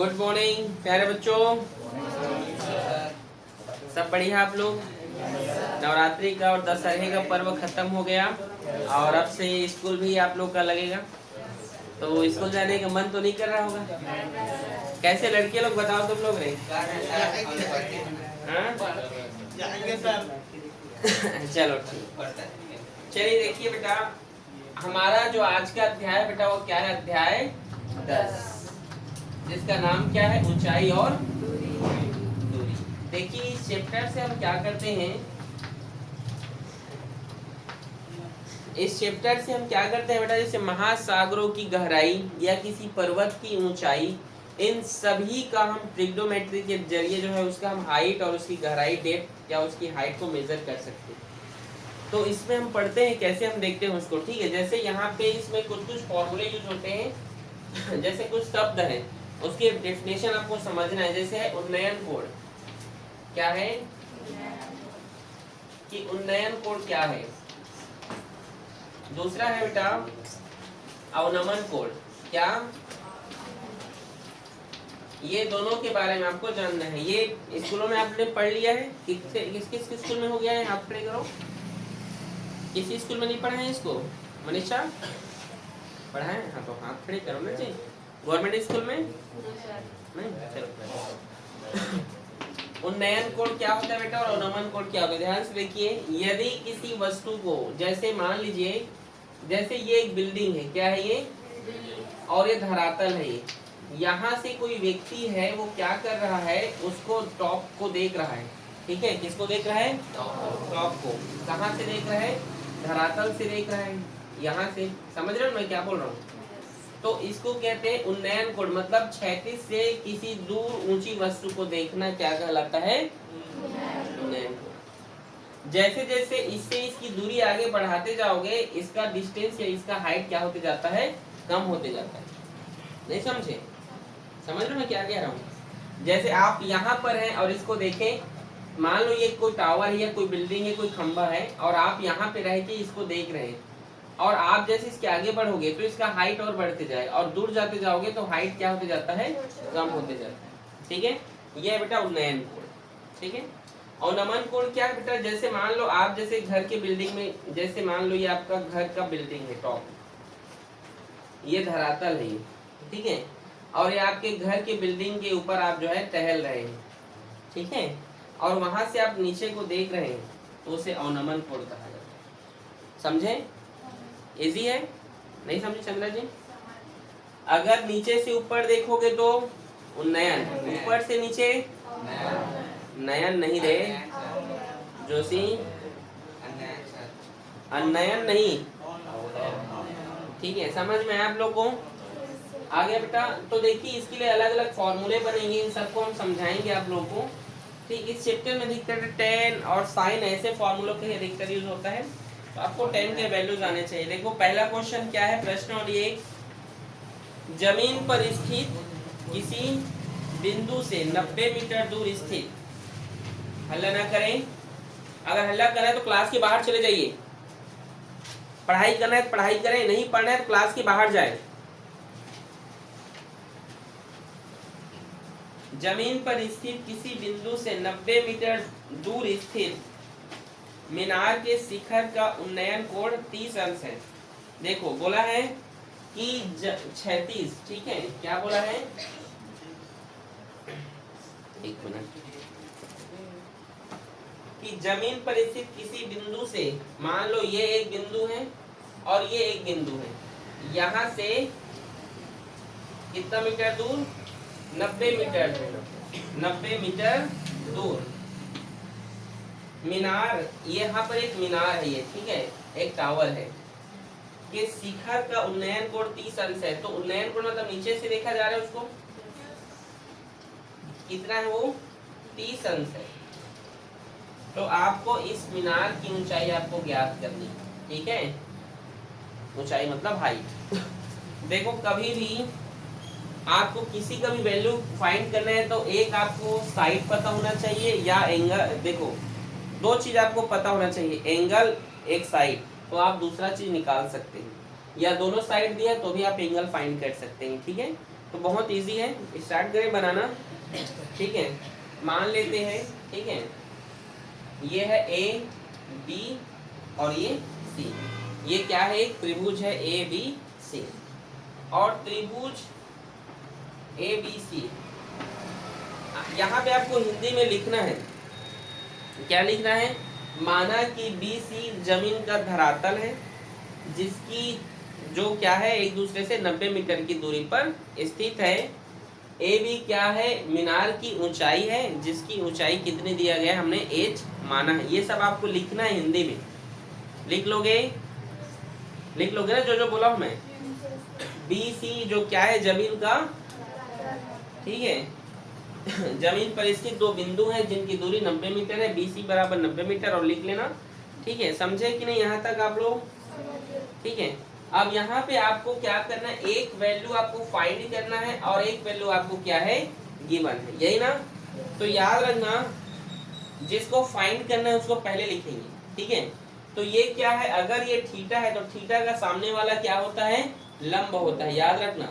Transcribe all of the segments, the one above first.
Good morning प्यारे बच्चों, सब बढ़िया आप लोग। नवरात्रि का और दशहरे का पर्व खत्म हो गया और अब से स्कूल भी आप लोग का लगेगा। तो स्कूल जाने का मन तो नहीं कर रहा होगा। कैसे लड़के लोग बताओ तुम लोग नहीं? चलो ठीक। चलिए देखिए बेटा, हमारा जो आज का अध्याय है बेटा वो क्या है? अध्याय 10, जिसका नाम क्या है? ऊंचाई और दूरी। देखिए इस चैप्टर से हम क्या करते हैं, इस चैप्टर से हम क्या करते हैं बेटा, जैसे महासागरों की गहराई या किसी पर्वत की ऊंचाई, इन सभी का हम ट्रिग्नोमेट्री के जरिए जो है उसका हम हाइट और उसकी गहराई, डेप्थ या उसकी हाइट को मेजर कर सकते हैं। तो इसमें हम पढ़ते हैं कैसे, हम देखते हैं उसको। ठीक है, जैसे यहाँ पे इसमें कुछ कुछ फॉर्मूले यूज होते हैं जैसे कुछ शब्द हैं उसकी डेफिनेशन आपको समझना है। जैसे है उन्नयन कोण, क्या है कि उन्नयन कोण क्या है। दूसरा है बेटा अवनमन कोण, क्या? ये दोनों के बारे में आपको जानना है। ये स्कूलों में आपने पढ़ लिया है? किस किस स्कूल में हो गया है? आप पढ़े करो। किसी स्कूल में नहीं पढ़ा है इसको? मनीषा पढ़ा है? हाँ तो हाथ खड़े करो ना जी। गवर्नमेंट स्कूल में नहीं? चलो। उन्नयन कोण क्या होता है बेटा और अवनमन कोण क्या होता है? ध्यान से देखिए। यदि किसी वस्तु को, जैसे मान लीजिए जैसे ये एक बिल्डिंग है, क्या है ये, और ये धरातल है, ये यहाँ से कोई व्यक्ति है वो क्या कर रहा है, उसको टॉप को देख रहा है। ठीक है, किसको देख रहा है? टॉप को। कहाँ से देख रहा है? धरातल से देख रहा है, यहाँ से। समझ रहे हो मैं क्या बोल रहा हूँ? तो इसको कहते हैं उन्नयन कोण, मतलब क्षैतिज से किसी दूर ऊंची वस्तु को देखना क्या कहलाता है? उन्नयन कोण। जैसे जैसे इससे इसकी दूरी आगे बढ़ाते जाओगे, इसका डिस्टेंस या इसका हाइट क्या होते जाता है? कम होते जाता है। नहीं समझे? समझ लो मैं क्या कह रहा हूँ। जैसे आप यहाँ पर हैं और इसको देखें, मान लो ये कोई टावर है या कोई बिल्डिंग है, कोई खंबा है, और आप यहाँ पे रह के इसको देख रहे हैं, और आप जैसे इसके आगे बढ़ोगे तो इसका हाइट और बढ़ते जाए, और दूर जाते जाओगे तो हाइट क्या होते जाता है? कम होते जाता है। ठीक है, ये बेटा उन्नयन कोण। ठीक है, और नमन कोण क्या है बेटा? जैसे मान लो आप जैसे घर के बिल्डिंग में, जैसे मान लो ये आपका घर का बिल्डिंग है, टॉप, ये धरातल है ये, ठीक है, और ये आपके घर के बिल्डिंग के ऊपर आप जो है टहल रहे हैं, ठीक है, और वहां से आप नीचे को देख रहे हैं, तो उसे अवनमन कोण कहा जाता है। समझे? इजी है? नहीं समझे चंद्रा जी? अगर नीचे से ऊपर देखोगे तो उन्नयन, ऊपर से नीचे नयन नहीं रे जोशी, अन्नयन नहीं। ठीक है, समझ में आप लोग को आ गया बेटा? तो देखिए इसके लिए अलग अलग फॉर्मूले बनेंगे, इन सबको हम समझाएंगे आप लोग को। ठीक, इस चैप्टर में अधिकतर टेन और साइन ऐसे फॉर्मूलों के अधिकतर यूज होता है, तो आपको 10 के वैल्यूज आने चाहिए। देखो पहला क्वेश्चन क्या है, प्रश्न और ये, जमीन पर स्थित किसी बिंदु से 90 मीटर दूर स्थित, हल्ला ना करें, अगर हल्ला करें तो क्लास के बाहर चले जाइए। पढ़ाई करना है तो पढ़ाई करें, नहीं पढ़ना है तो क्लास के बाहर जाए। जमीन पर स्थित किसी बिंदु से 90 मीटर दूर स्थित मीनार के शिखर का उन्नयन कोण 30 अंश है। देखो बोला है कि 36, ठीक है, क्या बोला है? एक मिनट, कि जमीन पर स्थित किसी बिंदु से, मान लो ये एक बिंदु है और ये एक बिंदु है, यहाँ से कितना मीटर दूर? 90 मीटर दूर। 90 मीटर दूर मीनार, यहाँ पर एक मीनार है ये, ठीक है, एक टावर है, ये शिखर का उन्नयन कोण 30 अंश है। तो उन्नयन कोण मतलब नीचे से देखा जा रहा है उसको, कितना है वो? 30 अंश है। तो आपको इस मीनार की ऊंचाई आपको ज्ञात करनी है, ठीक है, ऊंचाई मतलब हाइट। देखो कभी भी आपको किसी का भी वैल्यू फाइंड करना है तो एक आपको साइड पता होना चाहिए या एंगल, देखो दो चीज आपको पता होना चाहिए, एंगल एक साइड, तो आप दूसरा चीज निकाल सकते हैं, या दोनों साइड दिया तो भी आप एंगल फाइंड कर सकते हैं। ठीक है, तो बहुत इजी है, स्टार्ट करें बनाना। ठीक है, मान लेते हैं, ठीक है, ये है ए बी और ये सी। ये क्या है, एक त्रिभुज है ए बी सी, और त्रिभुज ए बी सी, यहाँ पे आपको हिंदी में लिखना है, क्या लिखना है, माना कि बी सी जमीन का धरातल है जिसकी जो क्या है एक दूसरे से 90 मीटर की दूरी पर स्थित है। ए बी क्या है, मीनार की ऊंचाई है जिसकी ऊंचाई कितनी दिया गया है, हमने एच माना है। ये सब आपको लिखना है हिंदी में, लिख लोगे ना जो जो बोला हूं मैं। बी सी जो क्या है, जमीन का, ठीक है, जमीन पर स्थित दो बिंदु हैं जिनकी दूरी 90 मीटर है, बी सी बराबर 90 मीटर, और लिख लेना। ठीक है, समझे कि नहीं यहाँ तक आप लोग? ठीक है, अब यहाँ पे आपको क्या करना है, एक वैल्यू आपको फाइंड करना है और एक वैल्यू आपको क्या है, गिवन है, यही ना। तो याद रखना, जिसको फाइंड करना है उसको पहले लिखेंगे। ठीक है, तो ये क्या है, अगर ये थीटा है तो थीटा का सामने वाला क्या होता है, लंब होता है, याद रखना,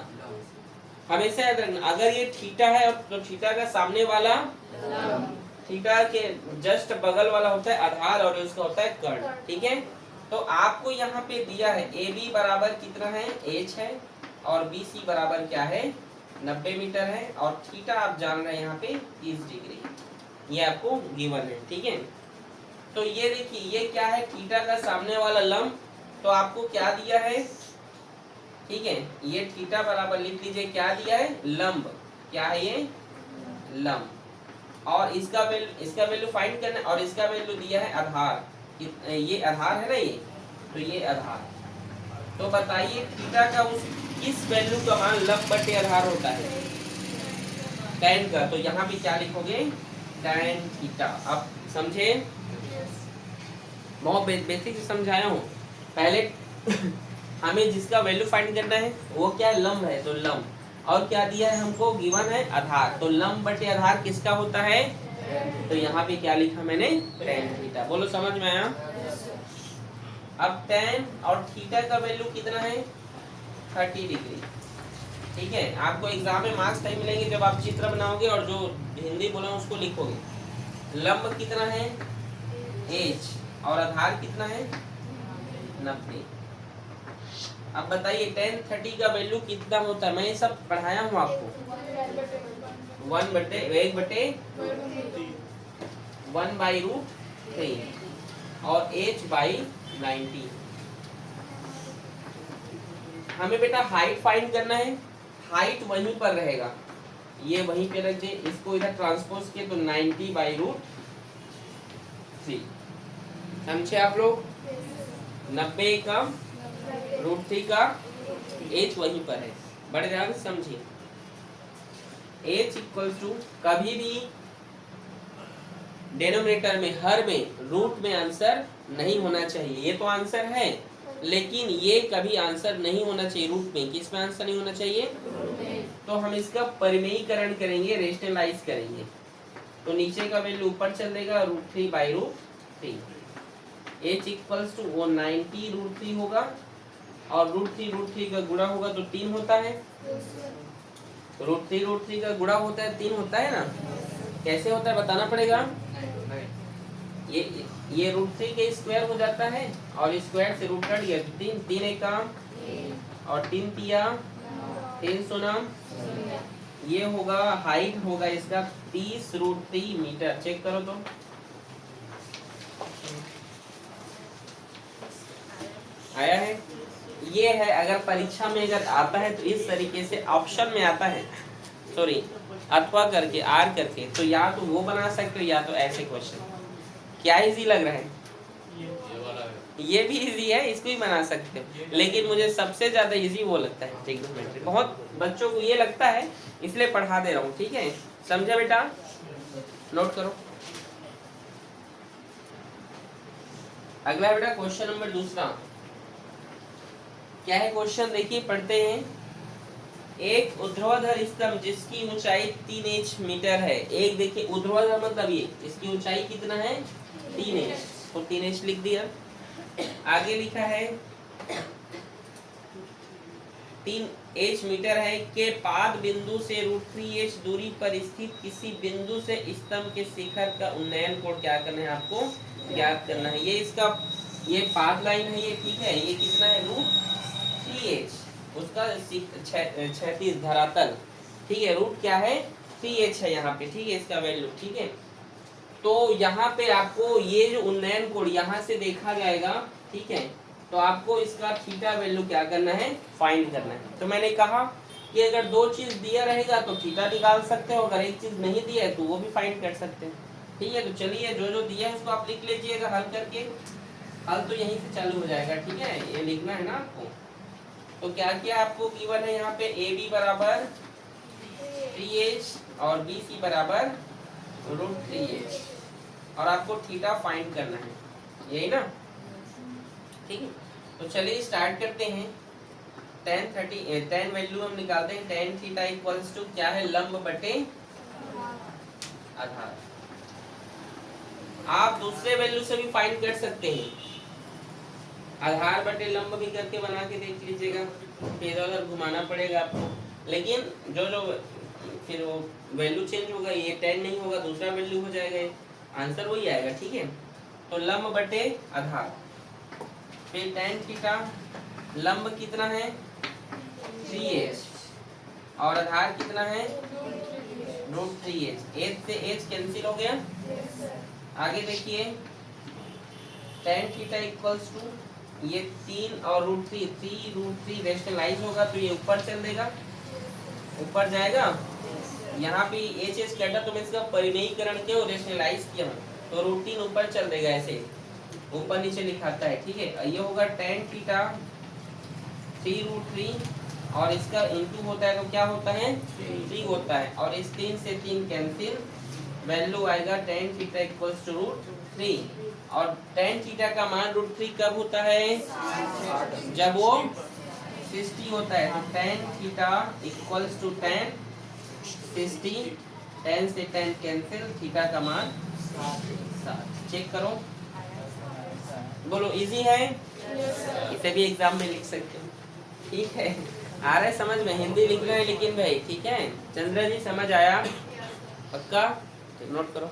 हमेशा याद रखना। अगर ये थीटा है तो थीटा का सामने वाला, थीटा के जस्ट बगल वाला होता है आधार और उसका होता है कर्ण। ठीक है, तो आपको यहाँ पे दिया है ए बी बराबर कितना है, एच है, और बी सी बराबर क्या है, 90 मीटर है, और थीटा आप जान रहे हैं यहाँ पे 30 डिग्री, ये आपको गिवन है। ठीक है, तो ये देखिए, ये क्या है, थीटा का सामने वाला लंब, तो आपको क्या दिया है, ठीक है, ये थीटा बराबर लिख लीजिए, क्या दिया है, लंब, क्या है ये, लंब, और इसका वैल्यू फाइंड करना है, और इसका वैल्यू दिया है आधार, ये आधार है ना, ये तो ये आधार। तो बताइए थीटा का उस किस वैल्यू का मान लंब बटे आधार होता है, tan का, तो यहाँ पे क्या लिखोगे, tan थीटा। अब समझे, बहुत बेसिक से समझाया हूँ। पहले हमें जिसका वैल्यू फाइंड करना है वो क्या है, लंब है, तो लंब, और क्या दिया है हमको, गिवन है आधार, तो लंब बटे आधार किसका होता है, तो यहाँ पे क्या लिखा मैंने, tan थीटा। बोलो समझ में आया? अब tan और थीटा का वैल्यू कितना है, 30 डिग्री। ठीक है, आपको एग्जाम में मार्क्स टाइम मिलेंगे जब आप चित्र बनाओगे और जो हिंदी बोला उसको लिखोगे। लंब कितना है, h, और आधार कितना है, 90। अब बताइए tan 30 का वैल्यू कितना होता है, मैं ये सब पढ़ाया हूँ आपको, 1/√3 और h/90। हमें बेटा हाइट फाइंड करना है, हाइट वहीं पर रहेगा, ये वहीं पे रख दे, इसको इधर ट्रांसपोज किए तो 90/√3। समझे आप लोग, 90 का √3 का h वहीं पर है, बड़े ध्यान से समझिए। h इक्वल टू, कभी भी डेनोमिनेटर में, हर में रूट में आंसर नहीं होना चाहिए। ये तो आंसर है, लेकिन ये कभी आंसर नहीं होना चाहिए रूट में। किस में आंसर नहीं होना चाहिए, तो हम इसका परिमेयीकरण करेंगे, रेशनलाइज करेंगे, तो नीचे का वैल्यू ऊपर चल देगा, √3/√3। h इक्वल्स टू वो 90√3 होगा, और √3 का गुणा होगा तो 3 होता है, √3 का गुणा होता है 3 होता है ना। कैसे होता है बताना पड़ेगा, ये √3 के स्क्वायर हो जाता है, और स्क्वायर से रूट कट गया, 3 एक काम, और 3 तिया 300 ये होगा, हाइट होगा इसका 30√3 मीटर। चेक करो तो, आया है, ये है। अगर परीक्षा में अगर आता है तो इस तरीके से ऑप्शन में आता है, सॉरी अथवा करके आर करके, तो या तो वो बना सकते हो या तो ऐसे क्वेश्चन। क्या इजी लग रहा है, ये भी इजी है, इसको ही बना सकते हो, लेकिन मुझे सबसे ज्यादा इजी वो लगता है ट्रिग्नोमेट्री। बहुत बच्चों को ये लगता है, इसलिए पढ़ा दे रहा हूँ। ठीक है, समझा बेटा, नोट करो। अगला बेटा क्वेश्चन नंबर दूसरा क्या है, क्वेश्चन देखिए, पढ़ते हैं। एक ऊर्ध्वाधर स्तंभ जिसकी ऊंचाई 3h मीटर है। एक देखिए ऊर्ध्वाधर मतलब ये, इसकी ऊंचाई कितना है, 3h, तो 3h लिख दिया। आगे लिखा है 3h मीटर है के पाद बिंदु से √3h दूरी पर स्थित किसी बिंदु से स्तंभ के शिखर का उन्नयन कोण क्या करना है, आपको ज्ञात करना है। ये इसका ये पाद लाइन है, ये ठीक है, ये कितना है √3h, उसका क्षैतिज धरातल, ठीक है, रूट क्या है 3h है यहाँ पे, ठीक है, इसका वैल्यू, ठीक है। तो यहाँ पे आपको ये जो उन्नयन कोण यहाँ से देखा जाएगा, ठीक है, तो आपको इसका थीटा वैल्यू क्या करना है, फाइंड करना है। तो मैंने कहा कि अगर दो चीज दिया रहेगा तो थीटा निकाल सकते हो, अगर एक चीज नहीं दिया है तो वो भी फाइंड कर सकते हैं, ठीक है। तो चलिए जो जो दिया है उसको आप लिख लीजिएगा हल करके, हल तो यहीं से चालू हो जाएगा, ठीक है, ये लिखना है ना आपको। तो क्या क्या आपको गिवन है यहाँ पे, ए बी बराबर 3h और बी सी बराबर √3h, और आपको थीटा फाइंड करना है, यही ना, ठीक है। तो चलिए स्टार्ट करते हैं। tan वैल्यू हम निकालते हैं, tan थीटा इक्वल्स टू क्या है, लंब बटे आधार। आप दूसरे वैल्यू से भी फाइंड कर सकते हैं, आधार बटे लंब भी करके बना के देख लीजिएगा, इधर उधर घुमाना पड़ेगा आपको, लेकिन जो जो फिर वो वैल्यू चेंज होगा, ये 10 नहीं होगा, दूसरा वैल्यू हो जाएगा, आंसर वही आएगा, ठीक है। तो लंब बटे आधार, फिर tan थीटा, लंब कितना है 3h और आधार कितना है √3h, h से h कैंसिल हो गया। आगे देखिए tan थीटा इक्वल्स टू ये 3 और √3 रेशनलाइज होगा तो ये ऊपर चल देगा, ऊपर जाएगा, यहाँ पे h कैटा तो मैं इसका परिमेयीकरण क्यों रेशनलाइज किया तो √3 ऊपर चल देगा, ऐसे ऊपर नीचे लिखाता है, ठीक है। ये होगा tan थीटा 3√3 और इसका इंटू होता है तो क्या होता है 3 होता है, और इस 3 से 3 कैंसिल, वैल्यू आएगा tan थीटा इक्वल्स टू √3, और tan थीटा का मान √3 कब होता है, जब वो 60 होता है। तो tan theta equals to tan 60, tan से tan कैंसिल, थीटा का मान 7। चेक करो, बोलो इजी है, इसे भी एग्जाम में लिख सकते हो, ठीक है। आ रहा है समझ में, हिंदी लिख रहे हैं लेकिन भाई, ठीक है। चंद्र जी समझ आया पक्का, नोट करो।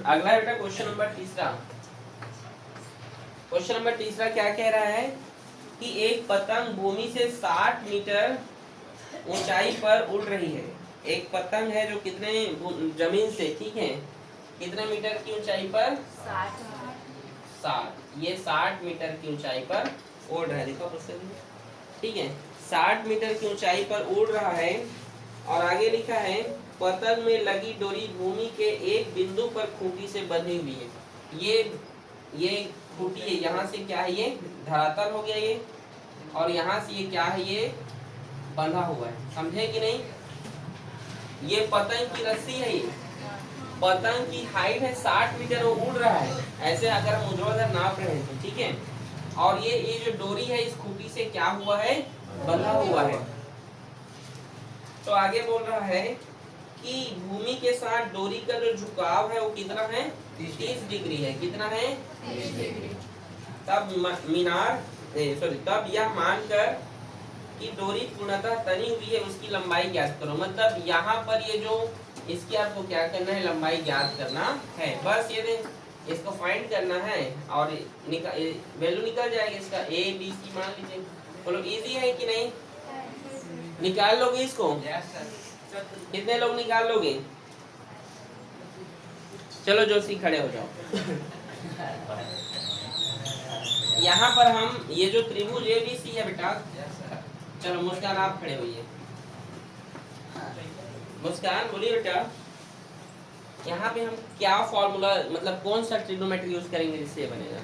अगला बेटा क्वेश्चन नंबर तीसरा। क्वेश्चन नंबर तीसरा क्या कह रहा है कि एक पतंग भूमि से 60 मीटर ऊंचाई पर उड़ रही है। एक पतंग है जो कितने जमीन से, ठीक है, कितने मीटर की ऊंचाई पर 60, ये 60 मीटर की ऊंचाई पर उड़ रहा है, देखो ठीक है, 60 मीटर की ऊंचाई पर उड़ रहा है, और आगे लिखा है पतंग में लगी डोरी भूमि के एक बिंदु पर खूंटी से बंधी हुई है। ये खूंटी है, यहाँ से क्या है, ये धरातल हो गया ये, और यहाँ से ये क्या है, ये बंधा हुआ है, समझे कि नहीं। ये पतंग की रस्सी है, ये पतंग की हाइट है 60 मीटर, वो उड़ रहा है ऐसे, अगर हम ऊर्ध्वाधर नाप रहे हैं तो, ठीक है। और ये जो डोरी है इस खूंटी से क्या हुआ है, बंधा हुआ है। तो आगे बोल रहा है कि भूमि के साथ डोरी का जो झुकाव है वो कितना है, 30 डिग्री है, कितना है 30 डिग्री। तब यह मानकर कि डोरी पूर्णतः तनी हुई है उसकी लंबाई ज्ञात करो। मतलब यहाँ पर ये जो इसकी आपको क्या करना है, लंबाई ज्ञात करना है, बस ये इसको फाइंड करना है और वैल्यू निकल जाएगी इसका, ए बी सी मान लीजिए। बोलो इजी है कि नहीं, निकाल लोगे इसको, कितने लोग निकाल लोगे, चलो जोशी खड़े हो जाओ। यहाँ पर हम ये जो त्रिभुज ABC है बेटा, चलो मुस्कान आप खड़े होइए, मुस्कान बोलिए बेटा, यहाँ पे हम क्या फॉर्मूला, मतलब कौन सा ट्रिग्नोमेट्री यूज करेंगे जिससे बनेगा,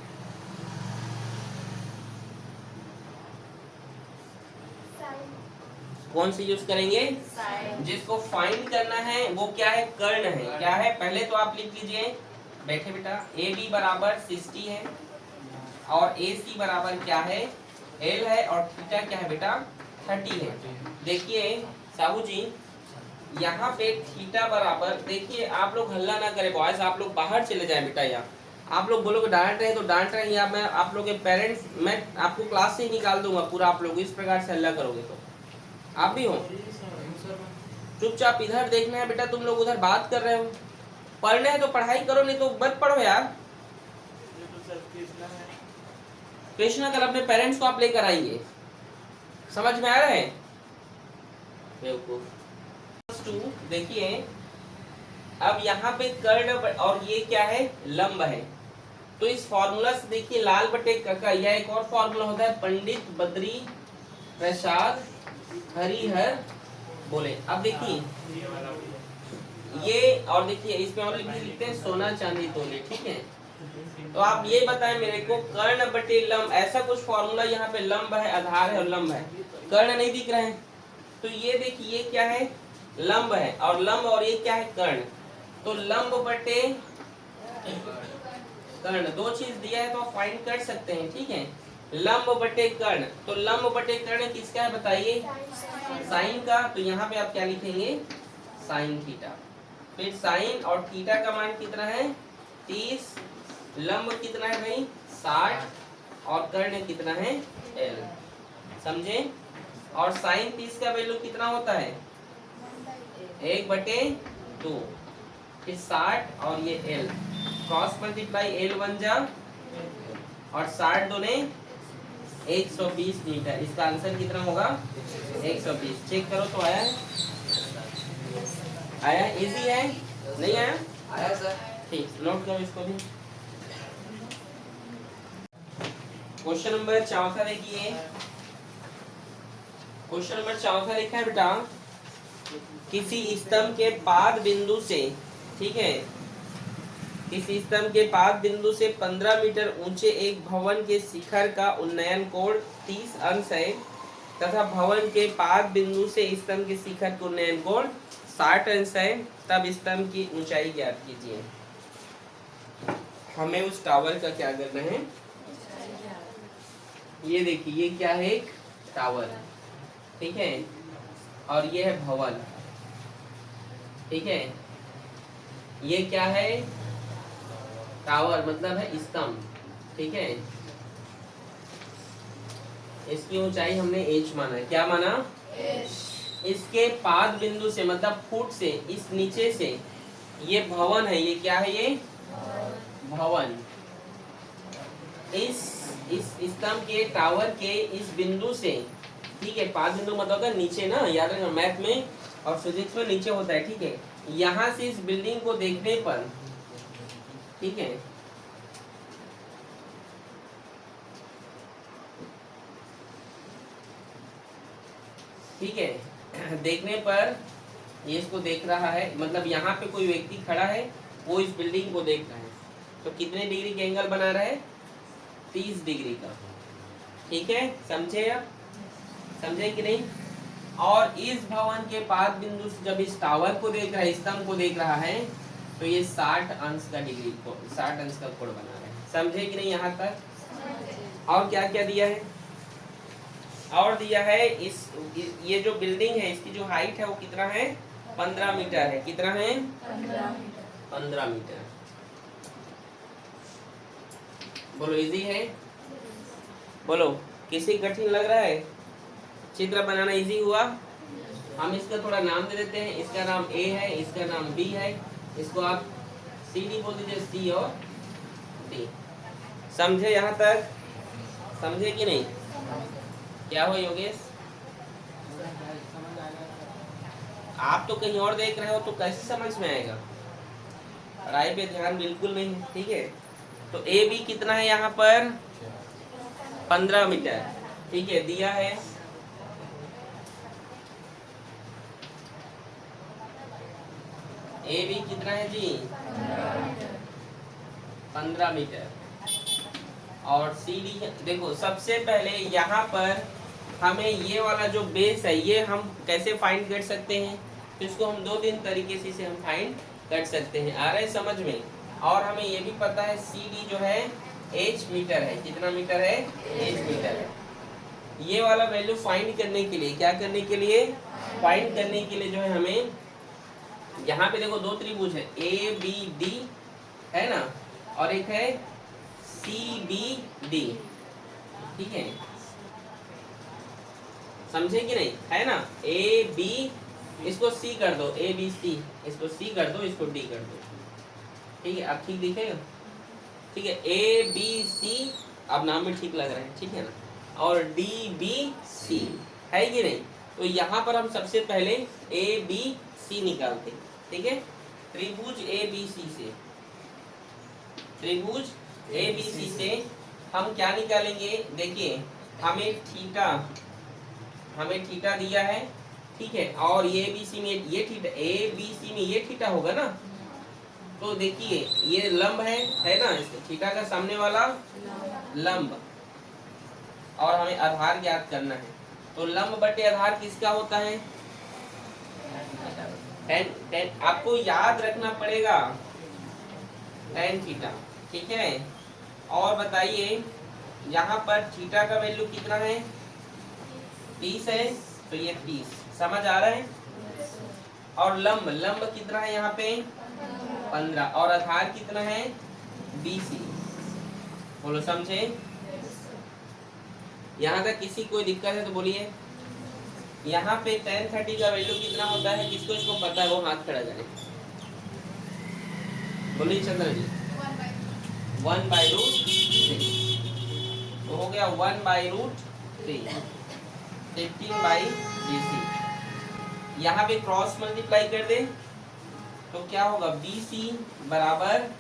कौन सी यूज करेंगे, जिसको फाइंड करना है वो क्या है, कर्ण है, क्या है, पहले तो आप लिख लीजिए बैठे बेटा, AB बराबर 60 है और AC बराबर क्या है, L है, और थीटा क्या है बेटा 30 है। देखिए साहू जी, यहाँ पे थीटा बराबर, देखिए आप लोग हल्ला ना करें बॉयज, आप लोग बाहर चले जाए बेटा, यहाँ आप लोग बोलोगे डांट रहे तो डांट रहे, या मैं आप लोग के पेरेंट्स, मैं आपको क्लास से ही निकाल दूंगा पूरा, आप लोग इस प्रकार से हल्ला करोगे तो। आप भी हो, चुपचाप इधर देखना है बेटा, तुम लोग उधर बात कर रहे हो। पढ़ना है तो पढ़ाई करो, नहीं तो मत पढ़ो यार। कृष्णा कल अपने पेरेंट्स को आप लेकर आएंगे, समझ में आ रहा है? देखिए अब यहाँ पे कर्ण और ये क्या है, लंब है। तो इस फॉर्मूला से देखिए लाल बटे कका, यह एक और फॉर्मूला होता है, पंडित बद्री प्रसाद हरिहर बोले। अब देखिए ये, और देखिए इसमें और लिखते हैं सोना चांदी तोले, ठीक है। तो आप ये बताएं मेरे को, कर्ण बटे लंब, ऐसा कुछ फॉर्मूला यहाँ पे लंब है, आधार है और लंब है, कर्ण नहीं दिख रहे हैं। तो ये देखिए ये क्या है, लंब है, और लंब, और ये क्या है, कर्ण। तो लंब बटे कर्ण, दो चीज दिया है तो आप फाइंड कर सकते हैं, ठीक है। लंब बटे कर्ण, तो लंब बटे कर्ण किसका है बताइए, साइन का। तो यहाँ पे आप क्या लिखेंगे, साइन थीटा। फिर साइन और थीटा का मान कितना है, 30, लंब कितना है भाई 60, और कर्ण कितना है l, समझे। और साइन 30 का वैल्यू कितना होता है, 1/2, फिर 60 और ये l, क्रॉस मल्टीप्लाई l बन जा, और 60 दूने 120 मीटर। इसका आंसर कितना होगा, 120। चेक करो तो आया है, आया, इजी है, नहीं आया, आया सर। ठीक, नोट करो इसको भी। क्वेश्चन नंबर 4 देखिए, क्वेश्चन नंबर 4 लिखा है बेटा, किसी स्तंभ के पाद बिंदु से, ठीक है, किसी स्तंभ के पाद बिंदु से 15 मीटर ऊंचे एक भवन के शिखर का उन्नयन कोण 30 अंश है, तथा भवन के पाद बिंदु से स्तंभ के शिखर का उन्नयन कोण 60 अंश है, तब स्तंभ की ऊंचाई ज्ञात कीजिए। हमें उस टावर का क्या करना है, ये देखिए ये क्या है, एक टावर, ठीक है, और ये है भवन, ठीक है। ये क्या है, टावर मतलब है स्तंभ, ठीक है। इसकी ऊंचाई हमने h माना है, क्या माना, इसके पाद बिंदु से मतलब फुट से, इस नीचे से ये भवन है, ये क्या है, ये भवन, इस स्तंभ के टावर के इस बिंदु से, ठीक है, पाद बिंदु मतलब होगा नीचे ना, याद रखना मैथ में और फिजिक्स में नीचे होता है, ठीक है। यहाँ से इस बिल्डिंग को देखने पर, ठीक है, ठीक है, देखने पर ये इसको देख रहा है, मतलब यहाँ पे कोई व्यक्ति खड़ा है, वो इस बिल्डिंग को देख रहा है, तो कितने डिग्री के एंगल बना रहा है, 30 डिग्री का, ठीक है, समझे आप, समझे कि नहीं। और इस भवन के पाद बिंदु से जब इस टावर को देख रहा है, स्तंभ को देख रहा है, तो ये 60 अंश का डिग्री को 60 अंश का कोण बना रहे हैं, समझे कि नहीं यहाँ तक। और क्या क्या दिया है, और दिया है इस ये जो बिल्डिंग है इसकी जो हाइट है वो कितना है, 15 मीटर है, कितना है 15 मीटर। बोलो इजी है, बोलो किसी कठिन लग रहा है, चित्र बनाना इजी हुआ। हम इसका थोड़ा नाम दे देते हैं, इसका नाम A है, इसका नाम B है, इसको आप CD बोल दीजिए, C और D। समझे यहाँ तक, समझे कि नहीं, क्या हो योगेश, आप तो कहीं और देख रहे हो तो कैसे समझ में आएगा, पढ़ाई पे ध्यान बिल्कुल नहीं है, ठीक है। तो AB कितना है यहाँ पर, 15 मीटर, ठीक है, दिया है। AB कितना है जी, 15 मीटर, और CD देखो, सबसे पहले यहाँ पर हमें ये वाला जो बेस है ये हम कैसे फाइंड कर सकते हैं, तो इसको हम 2-3 तरीके से हम फाइंड कर सकते हैं, आ रहा है समझ में। और हमें ये भी पता है CD जो है h मीटर है, कितना मीटर है, h मीटर है। ये वाला वैल्यू फाइंड करने के लिए, क्या करने के लिए, फाइंड करने के लिए जो है हमें, यहाँ पे देखो 2 त्रिभुज है ABD है ना, और एक है CBD, ठीक है, समझे कि नहीं, है ना। AB, इसको C कर दो, ABC, इसको C कर दो, इसको D कर दो, ठीक है, अब ठीक दिखेगा, ठीक है। ABC, अब नाम में ठीक लग रहा है, ठीक है ना, और DBC, है कि नहीं। तो यहाँ पर हम सबसे पहले ABC निकालते हैं, ठीक है। त्रिभुज ABC से, त्रिभुज ABC से हम क्या निकालेंगे, देखिए हमें थीटा दिया है, ठीक है, और ये ABC में ये थीटा, ABC में ये थीटा होगा ना। तो देखिए ये लंब है ना, थीटा का सामने वाला लंब, और हमें आधार ज्ञात करना है। तो लंब बटे आधार किसका होता है, tan, आपको याद रखना पड़ेगा tan थीटा, ठीक है। और बताइए यहाँ पर थीटा का वैल्यू कितना है, 30 है, तो ये 30, समझ आ रहा है। और लंब कितना है यहाँ पे, 15, और आधार कितना है, BC, बोलो समझे। यहाँ तक किसी कोई दिक्कत है तो बोलिए। यहाँ पे tan 30 का वैल्यू कितना होता है, किसको इसको पता है वो हाथ खड़ा करे, बोलिए चंद्र जी। 1/√3, तो हो गया 1/√3, 15/BC। यहाँ पे क्रॉस मल्टीप्लाई कर दे तो क्या होगा, BC बराबर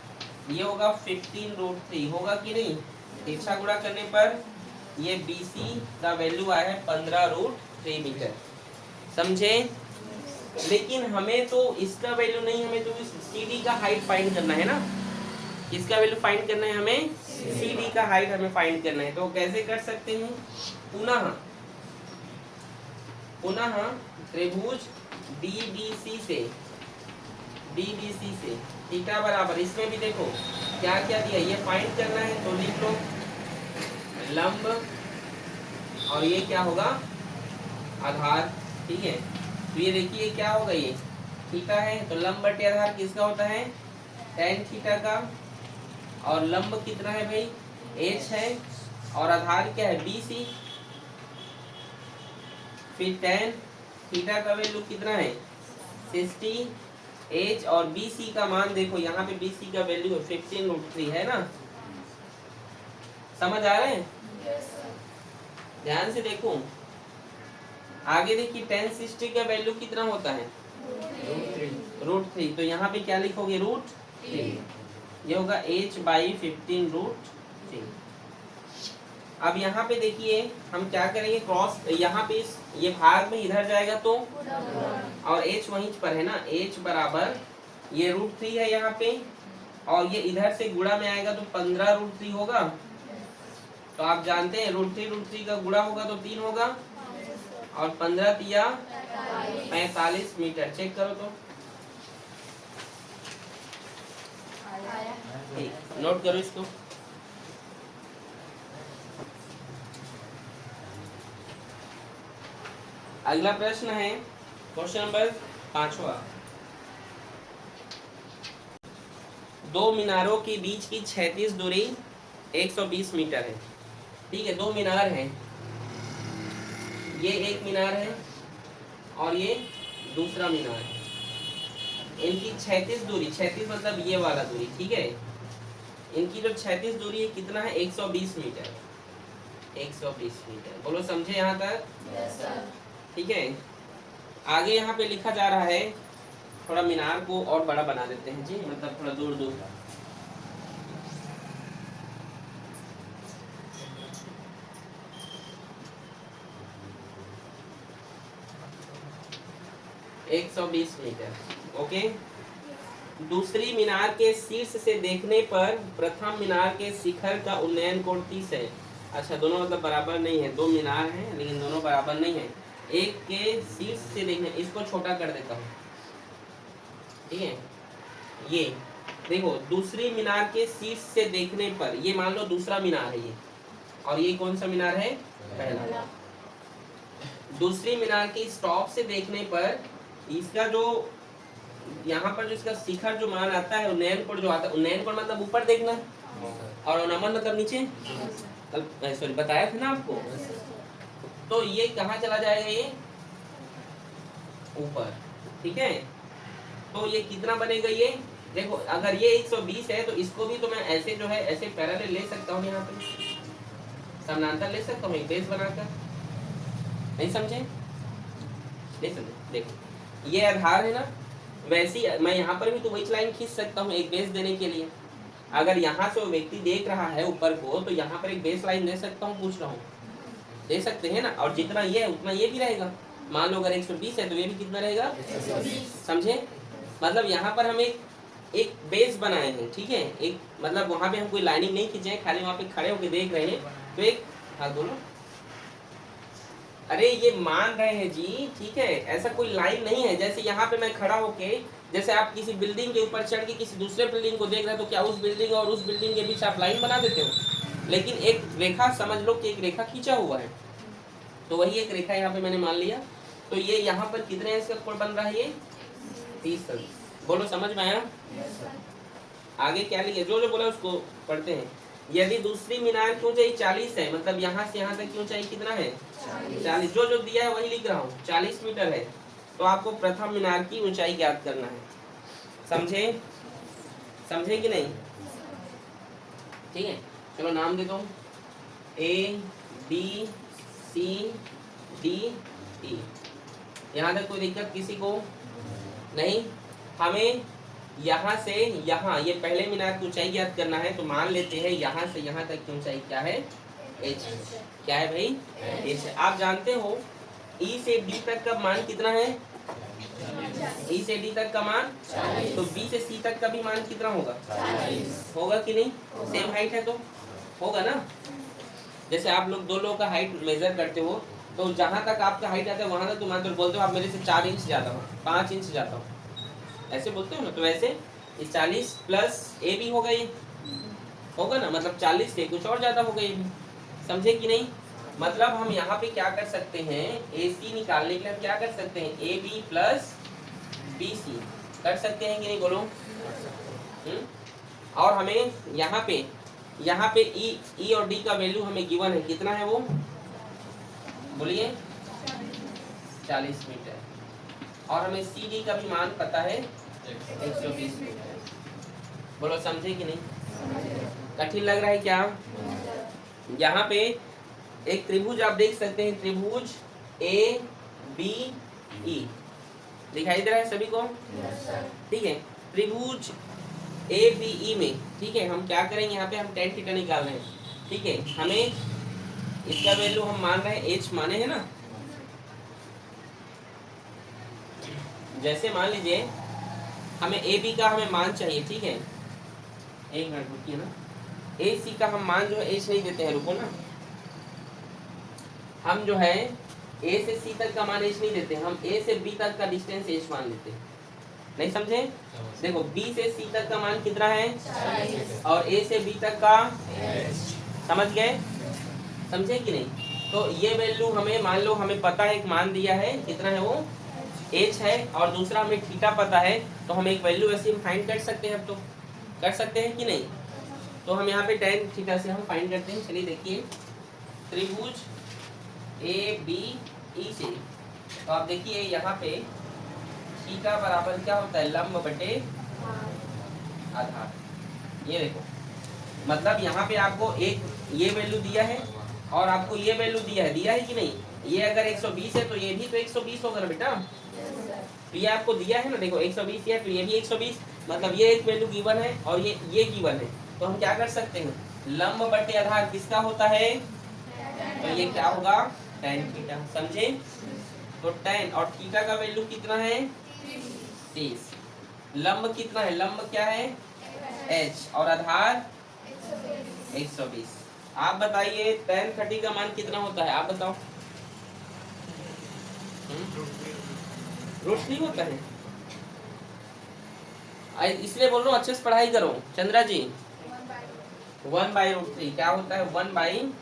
ये होगा 15√3, होगा कि नहीं। तिरछा गुणा करने पर ये BC का वैल्यू आया है 15√3 मीटर, समझे। लेकिन हमें तो इसका वैल्यू नहीं, हमें तो इस CD का हाइट फाइंड करना है ना। किसका वैल्यू फाइंड करना है, हमें CD का हाइट हमें फाइंड करना है। तो कैसे कर सकते हैं, पुनः त्रिभुज DBC से थीटा बराबर, इसमें भी देखो क्या क्या दिया, ये फाइंड करना है तो लिख लो लंब, और ये क्या होगा, आधार, ठीक है। तो ये देखिए क्या होगा, ये थीटा है, तो लंब बटे आधार किसका होता है, tan थीटा का, और लंब कितना है भाई, H है, और आधार क्या है, BC। फिर tan थीटा का वैल्यू कितना है, 60, H और BC का मान देखो, यहाँ पे BC का वैल्यू 15√3 है ना, समझ आ रहे हैं। ध्यान से देखो आगे, देखिए tan 60 का वैल्यू कितना होता है, √3, तो यहाँ पे क्या लिखोगे, √3, ये होगा H/15√3। अब यहाँ पे देखिए हम क्या करेंगे, क्रॉस यहाँ पे ये भाग में इधर जाएगा तो, और H वहीं पर है ना, H बराबर ये √3 है यहाँ पे, और ये इधर से गुणा में आएगा तो 15√3 होगा। तो आप जानते हैं √3 का गुणा होगा तो 3 होगा, और 15 तिया 45 मीटर, चेक करो तो, ठीक, नोट करो इसको। अगला प्रश्न है क्वेश्चन नंबर 5वां। दो मीनारों के बीच की क्षैतिज दूरी 120 मीटर है, ठीक है। दो मीनार हैं, ये एक मीनार है और ये दूसरा मीनार है। इनकी क्षैतिज दूरी, क्षैतिज मतलब ये वाला दूरी, ठीक है। इनकी जो क्षैतिज दूरी है कितना है, 120 मीटर, 120 मीटर, बोलो समझे यहाँ तक, ठीक है। आगे यहाँ पे लिखा जा रहा है, थोड़ा मीनार को और बड़ा बना देते हैं जी, मतलब थोड़ा दूर दूर, एक 120 मीटर, ओके। दूसरी मीनार के शीर्ष से देखने पर प्रथम मीनार के शिखर का उन्नयन कोण 30 है। अच्छा, दोनों मतलब बराबर नहीं है, दो मीनार हैं लेकिन दोनों बराबर नहीं है। एक के शीर्ष से देखने, इसको छोटा कर देता हूँ, ठीक है। ये देखो, दूसरी मीनार के शीर्ष से देखने पर, ये मान लो दूसरा मीनार है ये, और ये कौन सा मीनार है, पहला। दूसरी मीनार के स्टॉप से देखने पर इसका जो यहाँ पर जो इसका शिखर जो मान आता है, उन्नयन कोण जो आता है, उन्नयन कोण मतलब ऊपर देखना और नमन मतलब नीचे, कल सॉरी बताया था ना आपको। तो ये कहाँ चला जाएगा, ये ऊपर, ठीक है। तो ये कितना बनेगा, ये देखो अगर ये 120 है तो इसको भी तो मैं ऐसे जो है ऐसे पैरेलल ले सकता हूँ, यहाँ पे समानांतर ले सकता हूँ एक बेस बनाकर। नहीं समझे? नहीं समझे? देखो ये आधार है ना, वैसी मैं यहाँ पर भी तो वही लाइन खींच सकता हूँ एक बेस देने के लिए। अगर यहाँ से वो व्यक्ति देख रहा है ऊपर को तो यहाँ पर एक बेस लाइन दे सकता हूँ, पूछ रहा हूँ, दे सकते हैं ना। और जितना ये है उतना ये भी रहेगा। मान लो अगर 120 है तो ये भी कितना रहेगा, समझे? मतलब यहाँ पर हम एक बेस बनाए हैं, ठीक है। एक मतलब वहाँ पे हम कोई लाइनिंग नहीं खींचे हैं, खाली वहाँ पे खड़े होकर देख रहे हैं। तो एक हाँ बोलो, अरे ये मान रहे हैं जी, ठीक है, ऐसा कोई लाइन नहीं है। जैसे यहाँ पे मैं खड़ा होके, जैसे आप किसी बिल्डिंग के ऊपर चढ़ के किसी दूसरे बिल्डिंग को देख रहे हैं, तो क्या उस बिल्डिंग और उस बिल्डिंग के बीच आप लाइन बना देते हो? लेकिन एक रेखा समझ लो कि एक रेखा खींचा हुआ है, तो वही एक रेखा यहाँ पे मैंने मान लिया। तो ये यहाँ पर कितने इसका कोण बन रहा है, ये 30। बोलो समझ में आया? आगे क्या लिखे, जो जो बोला उसको पढ़ते हैं। यदि दूसरी मीनार की ऊंचाई 40 है, मतलब यहाँ से यहाँ तक की ऊंचाई कितना है, 40। जो जो दिया है वही लिख रहा हूँ, 40 मीटर है। तो आपको प्रथम मीनार की ऊंचाई ज्ञात करना है। समझे? समझे कि नहीं? ठीक है, चलो नाम देता हूँ, A B C D E। यहाँ तक कोई दिक्कत किसी को नहीं? हमें यहाँ से यहाँ ये पहले मीनार की ऊंचाई ज्ञात करना है। तो मान लेते हैं यहाँ से यहाँ तक की ऊंचाई क्या है, h। क्या है भाई, h है। आप जानते हो E से D तक का मान कितना है, E से D तक का मान, तो B से C तक का भी मान कितना होगा, होगा कि नहीं? सेम हाइट है तो होगा ना। जैसे आप लोग दो लोगों का हाइट मेजर करते हो, तो जहाँ तक आपका हाइट आता है वहाँ तक तुम बोलते हो आप मेरे से 4 इंच ज़्यादा हो, 5 इंच ज़्यादा हो, ऐसे बोलते हो ना। तो वैसे इस 40 प्लस ए भी होगा, ये होगा ना, मतलब 40 से कुछ और ज़्यादा होगा ये भी। समझे कि नहीं? मतलब हम यहाँ पे क्या कर सकते हैं, ए सी निकालने के लिए हम क्या कर सकते हैं, A B plus B C कर सकते हैं कि नहीं, बोलो। और हमें यहाँ पे ई और डी का वैल्यू हमें गिवन है, कितना है वो बोलिए, 40 मीटर। और हमें सी डी का भी मान पता है 120 मीटर। बोलो समझे कि नहीं? कठिन लग रहा है क्या? यहाँ पे एक त्रिभुज आप देख सकते हैं, त्रिभुज ए बी ई दिखाई दे रहा है सभी को, ठीक है। त्रिभुज ए बी ई में, ठीक है, हम क्या करेंगे, यहाँ पे हम tan थीटा निकाल रहे हैं, ठीक है। हमें इसका वैल्यू हम मान रहे हैं, h माने है ना। जैसे मान लीजिए हमें ए बी का हमें मान चाहिए, ठीक है, एक मिनट रुकिए ना। ए सी का हम मान जो है h नहीं देते हैं, रुको ना। हम जो है ए से सी तक का मान h नहीं देते, हम ए से बी तक का डिस्टेंस h मान लेते हैं। नहीं समझे? देखो बी से सी तक का मान कितना है, और ए से बी तक का, समझ गए? समझे कि नहीं? तो ये वैल्यू हमें, मान लो हमें पता है, एक मान दिया है, कितना है वो, h है, और दूसरा हमें थीटा पता है। तो हम एक वैल्यू ऐसे फाइंड कर सकते हैं, अब तो कर सकते हैं कि नहीं? तो हम यहाँ पे tan थीटा से हम फाइंड करते हैं। चलिए देखिए, त्रिभुज ए बी ई से, तो आप देखिए यहाँ पे थीटा बराबर क्या होता है, लंब बटे आधार। ये देखो, मतलब यहाँ पे आपको एक ये वैल्यू दिया है और आपको ये वैल्यू दिया है कि नहीं? ये अगर 120 है तो ये भी तो 120 होगा ना बेटा। तो ये आपको दिया है ना, देखो 120 है तो ये भी 120, मतलब ये एक वैल्यू गिवन है और ये गिवन है। तो हम क्या कर सकते हैं, लंब बटे आधार किसका होता है, तो ये क्या होगा, tan थीटा। समझे? तो tan और थीटा का वैल्यू कितना है, 30। लंब कितना है, लंब क्या है, h, और आधार 120। आप बताइए tan 30 का मान कितना होता है, आप बताओ। रूट नहीं होता है, इसलिए बोल रहा हूँ अच्छे से पढ़ाई करो चंद्रा जी। 1/√3 क्या होता है, 1/√3।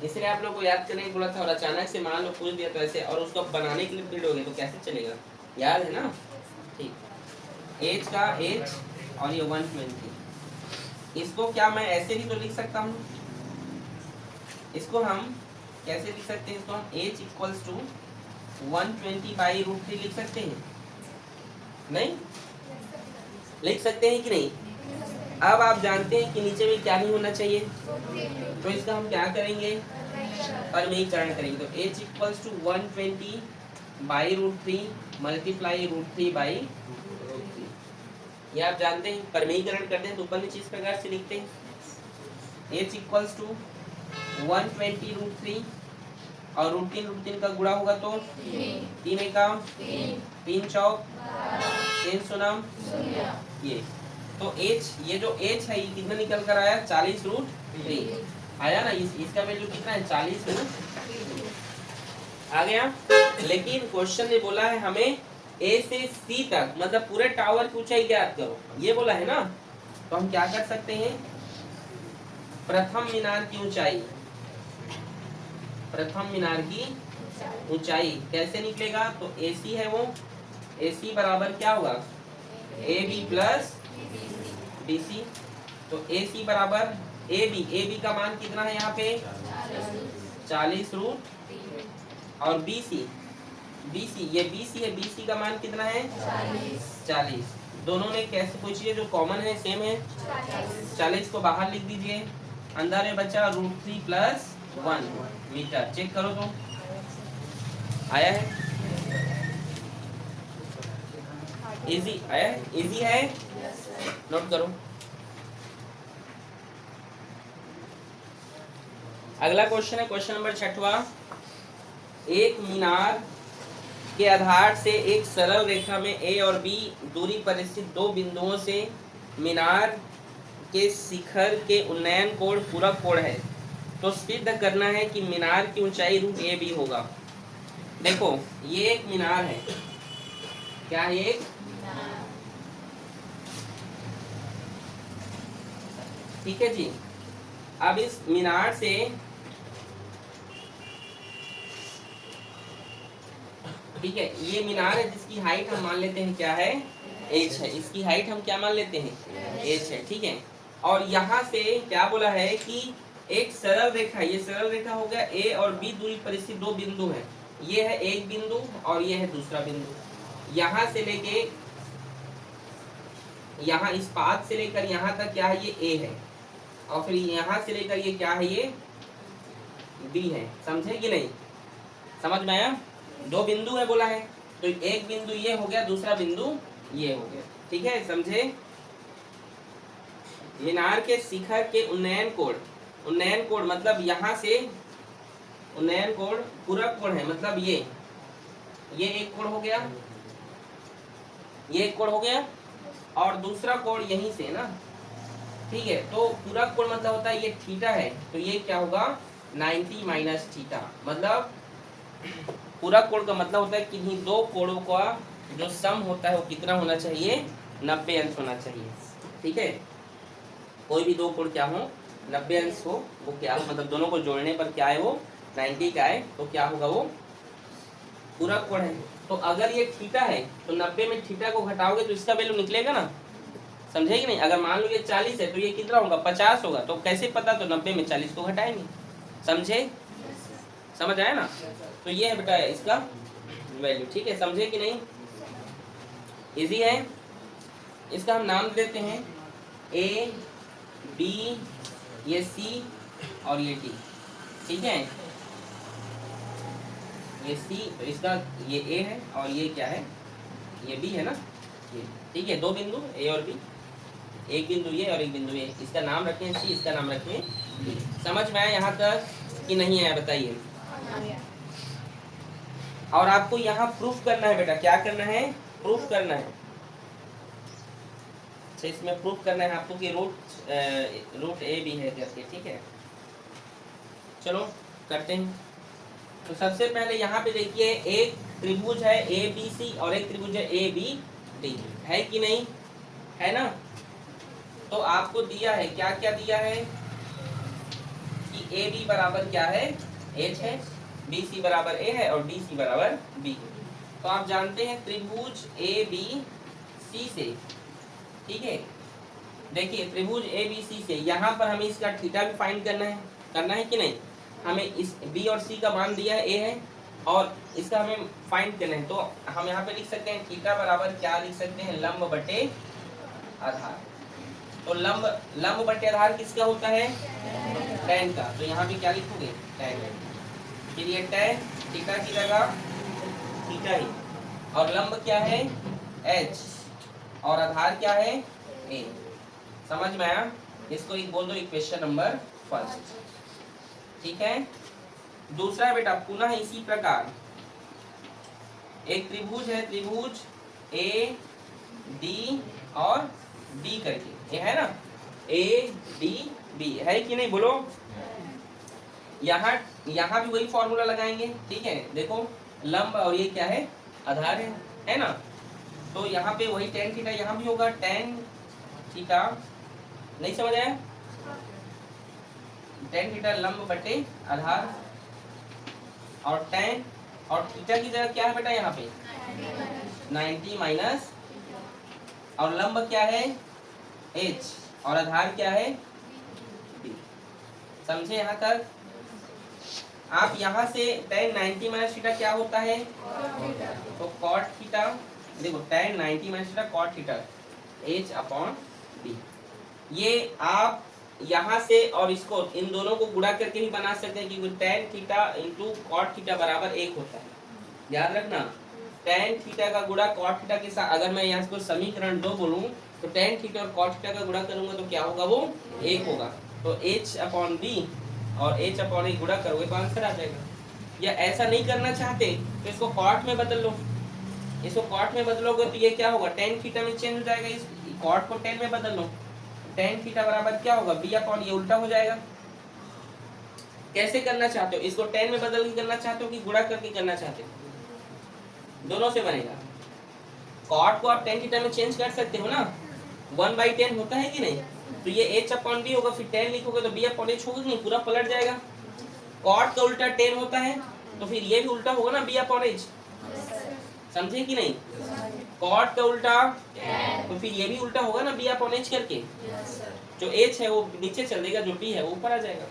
इसलिए आप लोग को याद करने की बोला था, और अचानक से मान लो पूछ दिया तो ऐसे, और उसको बनाने के लिए पीरियड हो गया तो कैसे चलेगा। याद है ना? ठीक, एच का एच और ये 120। इसको क्या मैं ऐसे भी तो लिख सकता हूँ? इसको हम कैसे लिख सकते हैं? इसको हम एच इक्वल्स टू 120/√3 लिख सकते हैं, नहीं लिख सकते हैं कि नहीं? अब आप जानते हैं कि नीचे में क्या नहीं होना चाहिए, तो इसका हम क्या करेंगे? परमीकरण करेंगे। तो h इक्वल्स टू 120/√3 मल्टीप्लाई √3/√3। ये आप जानते हैं, परमीकरण करते हैं तो ऊपर नीचे इस प्रकार से लिखते हैं। h इक्वल्स टू 120√3 और √3 का गुणा होगा तो 3 एका 3 चौक 3 सुनम ये। तो h, ये जो h है ये कितना निकल कर आया? 40√3 आया ना? इसका वैल्यू कितना है? 40√3 आ गया। लेकिन क्वेश्चन ने बोला है हमें A से C तक, मतलब पूरे टावर की ऊंचाई ज्ञात करो, ये बोला है ना। तो हम क्या कर सकते हैं? प्रथम मीनार की ऊंचाई, प्रथम मीनार की ऊंचाई कैसे निकलेगा? तो AC है वो, AC बराबर क्या होगा? AB plus BC। तो AC बराबर AB का मान कितना है यहाँ पे? 40√, और BC ये BC है, BC का मान कितना है? 40। दोनों में कैसे पूछिए, जो कॉमन है सेम है। 40 को बाहर लिख दीजिए, अंदर में बचा √3 + 1 मीटर। चेक करो तो आया है? इजी आया है? इजी है? नोट करो। अगला क्वेश्चन है क्वेश्चन नंबर 6वां। एक मीनार के आधार से एक सरल रेखा में A और B दूरी पर स्थित दो बिंदुओं से मीनार के शिखर के उन्नयन कोण पूरक कोण है, तो सिद्ध करना है कि मीनार की ऊंचाई √AB होगा। देखो ये एक मीनार है, क्या है? एक ठीक है जी। अब इस मीनार से ठीक है, ये मीनार है जिसकी हाइट हम मान लेते हैं क्या है? h है। इसकी हाइट हम क्या मान लेते हैं? h है, ठीक है। और यहाँ से क्या बोला है कि एक सरल रेखा, ये सरल रेखा हो गया A और B दूरी पर स्थित दो बिंदु है। ये है एक बिंदु और ये है दूसरा बिंदु। यहाँ से लेके यहाँ इस पाथ से लेकर यहाँ तक क्या है? ये A है, और फिर यहाँ से लेकर ये क्या है? ये B है। समझे कि नहीं? समझ में आया? दो बिंदु है बोला है, तो एक बिंदु ये हो गया, दूसरा बिंदु ये हो गया, ठीक है? समझे? मीनार के शिखर के उन्नयन कोण मतलब यहाँ से उन्नयन कोण पूरक कोण है, मतलब ये एक कोण हो गया, ये एक कोण हो गया, और दूसरा कोण यहीं से ना, ठीक है? तो पूरक कोण मतलब होता है ये थीटा है, तो ये क्या होगा? 90 - थीटा। मतलब पूरक कोण का मतलब होता है कि इन्हीं दो कोणों का जो सम होता है वो कितना होना चाहिए? 90 अंश होना चाहिए, ठीक है? कोई भी दो कोण क्या हो? 90 अंश हो, वो क्या हो? मतलब दोनों को जोड़ने पर क्या है? वो 90 का है, तो क्या होगा? वो पूरक कोण है। तो अगर ये थीटा है तो 90 में थीटा को घटाओगे तो इसका वैल्यू निकलेगा ना? समझे कि नहीं? अगर मान लो ये 40 है तो ये कितना होगा? 50 होगा। तो कैसे पता? तो 90 में 40 को घटाएंगे। समझे? समझ आया ना? तो ये है बेटा इसका वैल्यू, ठीक है? समझे कि नहीं? इजी है। इसका हम नाम देते हैं A, B, ये C और ये D, ठीक है? ये C, तो इसका ये A है और ये क्या है? ये B है ना, ये, ठीक है? दो बिंदु A और B, एक बिंदु ये और एक बिंदु ये। इसका नाम रखें C, इसका नाम रखें D। समझ में आया यहाँ तक कि नहीं आया? बताइए। और आपको यहाँ प्रूफ करना है बेटा। क्या करना है? प्रूफ करना है। अच्छा, इसमें प्रूफ करना है आपको कि √AB है करके, ठीक है? चलो करते हैं। तो सबसे पहले यहाँ पे देखिए, एक त्रिभुज है ABC और एक त्रिभुज है ABD, है कि नहीं? है ना? तो आपको दिया है, क्या क्या दिया है कि AB बराबर क्या है? H है, BC बराबर A है और DC बराबर B है। तो आप जानते हैं त्रिभुज ए बी सी से, ठीक है। देखिए त्रिभुज ए बी सी से यहाँ पर हमें इसका थीटा भी फाइंड करना है कि नहीं। हमें इस बी और सी का मान दिया है, ए है, और इसका हमें फाइंड करना है। तो हम यहाँ पे लिख सकते हैं थीटा बराबर क्या लिख सकते हैं, लंब बटे आधार। तो लंब बटे आधार किसका होता है, tan का। तो यहाँ पे क्या लिखोगे, tan। फिर ये tan थीटा की जगह थीटा ही, और लंब क्या है h, और आधार क्या है a। समझ में आया। इसको एक बोल दो इक्वेशन नंबर फर्स्ट, ठीक है। दूसरा बेटा पुनः इसी प्रकार एक त्रिभुज है, त्रिभुज ए डी और डी करके, ये है ना, ए डी बी है कि नहीं, बोलो। यहाँ भी वही फॉर्मूला लगाएंगे, ठीक है। देखो लंब और ये क्या है, आधार है ना। तो यहाँ पे वही tan थीटा यहाँ भी होगा, tan थीटा, नहीं समझ आया, tan थीटा लंब बटे आधार, और tan और थीटा की जगह क्या है बेटा यहाँ पे 90 माइनस, और लंब क्या है h, और आधार क्या है b। समझे यहाँ तक। आप यहाँ से tan 90 माइनस थीटा क्या होता है, तो cot थीटा, देखो tan 90 minus theta cot theta h upon b। ये आप यहाँ से और इसको इन दोनों को गुणा करके भी बना सकते हैं, क्योंकि tan theta into cot theta बराबर 1 होता है। याद रखना, tan थीटा का गुणा cot थीटा के साथ, अगर मैं यहाँ को समीकरण 2 बोलूँ तो tan थीटा और cot थीटा का गुणा करूंगा तो क्या होगा, वो 1 होगा। तो h अपॉन b और h अपॉन a गुणा करोगे तो आंसर आ जाएगा। या ऐसा नहीं करना चाहते तो इसको cot में बदल लो, इसको cot में बदलोगे तो ये क्या होगा, tan थीटा में चेंज हो जाएगा, इस cot को tan में बदल लो, tan थीटा बराबर क्या होगा, b अपॉन ये उल्टा हो जाएगा। कैसे करना चाहते हो, इसको tan में बदल के करना चाहते हो कि गुणा करके करना चाहते हो, दोनों से बनेगा। cot को आप tan थीटा में चेंज कर सकते हो ना, 1/10 होता है कि नहीं। तो ये h अपॉन b होगा, फिर tan लिखोगे तो b अपॉन h होगा कि नहीं, पूरा पलट जाएगा। cot का उल्टा tan होता है तो फिर ये भी उल्टा होगा ना, b अपॉन h। समझे कि नहीं, cot का उल्टा तो फिर ये भी उल्टा होगा ना, b अपॉन h करके। जो h है वो नीचे चल देगा, जो b है वो ऊपर आ जाएगा।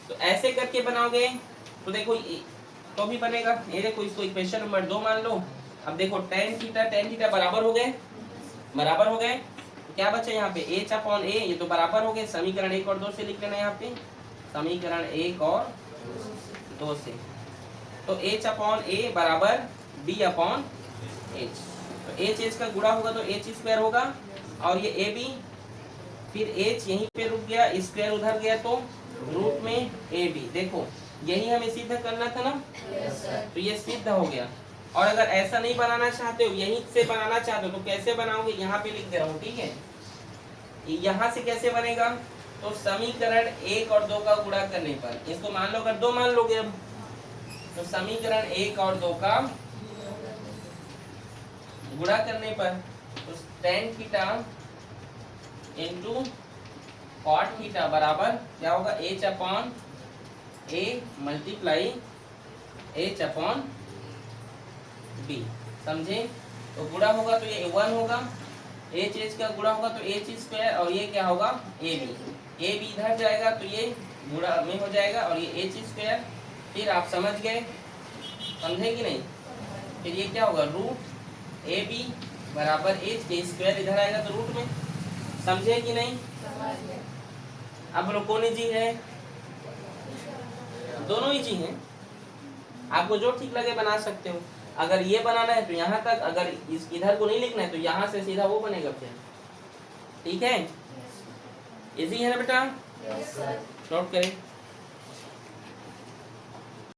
तो ऐसे करके बनाओगे तो देखो तो भी बनेगा। ये देखो इसको इक्वेशन नंबर 2 मान लो। अब देखो tan थीटा बराबर हो गए, तो क्या बचा यहाँ पे h अपॉन a, ये तो बराबर हो गए। समीकरण 1 और 2 से लिख लेना यहाँ पे, समीकरण 1 और 2 से। तो h अपॉन a बराबर b अपॉन h। तो h का गुणा होगा तो h स्क्वायर होगा, और ये a b, फिर h यहीं पे रुक गया, स्क्वायर उधर गया तो रूट में a b। देखो यही हमें सिद्ध करना था ना, तो ये सिद्ध हो गया। और अगर ऐसा नहीं बनाना चाहते हो, यहीं से बनाना चाहते हो तो कैसे बनाओगे, यहाँ पे लिख दे रहा हूँ, ठीक है। यहाँ से कैसे बनेगा, तो समीकरण 1 और 2 का गुणा करने पर, इसको मान लो, अगर 2 मान लोगे अब, तो समीकरण 1 और 2 का गुणा करने पर तो tan theta into cot theta बराबर क्या होगा, h upon a multiply h upon b। समझे। तो गुणा होगा तो ये 1 होगा, h का गुणा होगा तो h स्क्वायर, और ये क्या होगा a b इधर जाएगा तो ये गुणा में हो जाएगा, और ये h स्क्वायर। फिर आप समझ गए, समझे कि नहीं। फिर ये क्या होगा, रूट ए बी बराबर h के स्क्वायर, इधर आएगा तो रूट में। समझे कि नहीं। अब बोलो कौन इजी है, दोनों इजी हैं, आपको जो ठीक लगे बना सकते हो। अगर ये बनाना है तो यहाँ तक, अगर इस इधर को नहीं लिखना है तो यहाँ से सीधा वो बनेगा फिर, ठीक है। इजी है ना बेटा, नोट करें।